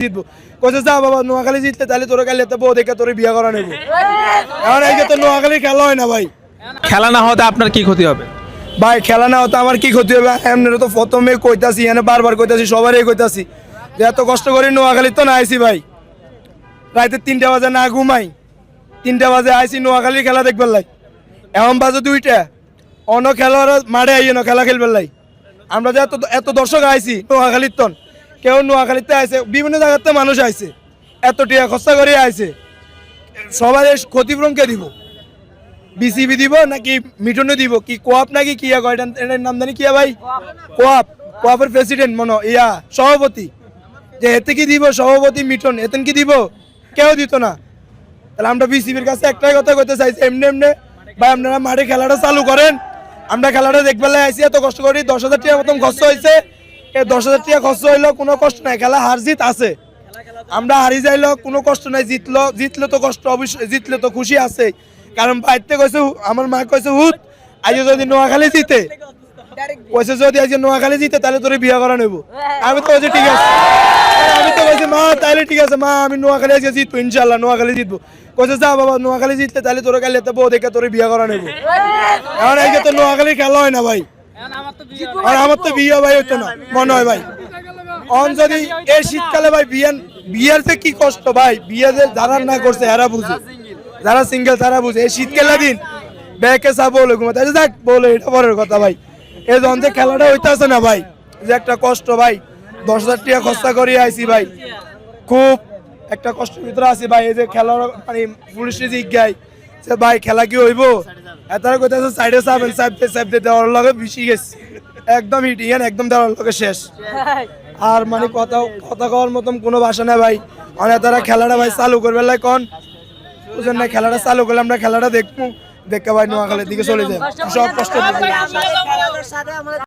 জিতবো কইছে যা বাবা নোয়াখালী জিতলে তাহলে তোর কালে তো বউ দেখে তোর বিয়ে করা নেবো। এখন এই যে তো নোয়াখালী খেলা হয় না ভাই। খেলা না হতে আপনার কি ক্ষতি হবে? ভাই খেলা না হতো আমার কি ক্ষতি হবে? এমনি তো প্রথমে কইতাছি, এনে বারবার কইতাছি, সবারই কইতাছি যে এত কষ্ট করে নোয়াখালী তো না আইসি ভাই। রাতে 3টা বাজে না ঘুমাই, 3টা বাজে আইসি নোয়াখালীর খেলা দেখবার লাই। এখন বাজে 2টা, অন্য খেলোয়াড় মাঠে আইয়ে না খেলা খেলবার লাই। আমরা যে এত দর্শক আইসি নোয়াখালীর তন, কেউ নোয়াখালীতে আইসে, বিভিন্ন জায়গাতে মানুষ আইসে, এত টিয়া খরচা করে আইসে, সবাই ক্ষতিপূরণ কে দিব? বিসিবি দিব নাকি মিঠুনে দিব? কি কোয়াপ নাকি কি এটার নাম জানি কিয়া ভাই? কোয়াপের প্রেসিডেন্ট মনো ইয়া সভাপতি, যে এতে কি দিব? সভাপতি মিঠুন এতেন কি দিব? কেউ দিত না। তাহলে আমরা বিসিবির কাছে একটাই কথা কইতে চাইছি, এমনি ভাই আপনারা মাঠে খেলাটা চালু করেন, আমরা খেলাটা দেখবার লাই আইসি, এত কষ্ট করি। 10,000 টাকা মতন খরচ হয়েছে, এই 10,000 টাকা খরচ হইলো, কোনো কষ্ট নাই, খেলা হার জিত আছে। আমরা হারি যাইলো কোনো কষ্ট নাই, জিতলে তো কষ্ট অবশ্যই, জিতলে তো খুশি আছে। কারণ বাইতে কইছে, আমার মা কইছে হুত আজ যদি নোয়াখালী জিতে, কইছে যদি আজ নোয়াখালী জিতে তাহলে তোরে বিয়ে করা নেব। আমি তো কইছি ঠিক আছে, আমি তো কইছি মা তাহলে ঠিক আছে মা, আমি নোয়াখালী আজকে জিতবো ইনশাআল্লাহ, নোয়াখালী জিতবো। কইছে যা বাবা নোয়াখালী জিতলে তাহলে তোর কালে তো বউ দেখে তোরে বিয়ে করা নেব। এখন এই যে তো নোয়াখালী খেলা হয় না ভাই, আর আমার তো বিয়ে ভাই হইতো না মনে হয় ভাই। অন যদি এই শীতকালে ভাই বিয়ের যে কি কষ্ট ভাই, বিয়ে যে যারা না করছে এরা বুঝে, যারা সিঙ্গেল তারা বুঝে। এই শীতকালে দিন ব্যাকে চা বলে ঘুমাতে যাক বলে, এটা পরের কথা ভাই। এই যখন যে খেলাটা হইতেছে না ভাই, যে একটা কষ্ট ভাই, 10,000 টাকা খরচা করে আইসি ভাই, খুব একটা কষ্টের ভিতরে আছি ভাই। এই যে খেলার মানে পুলিশে জিজ্ঞাই যে ভাই খেলা কি হইব, এতারা কইতাছে সাইডে চাবেন, চাপতে দেওয়ার লগে বেশি গেছে, একদম হিট ইয়ান একদম দেওয়ার লগে শেষ। আর মানে কথা কওয়ার মতন কোনো ভাষা নাই ভাই। অনেক তারা খেলাটা ভাই চালু করবে লাই কন বুঝেন না, খেলাটা চালু করলে আমরা খেলাটা দেখবো, দেখে ভাই নোয়াখালীর দিকে চলে যায় সব কষ্ট।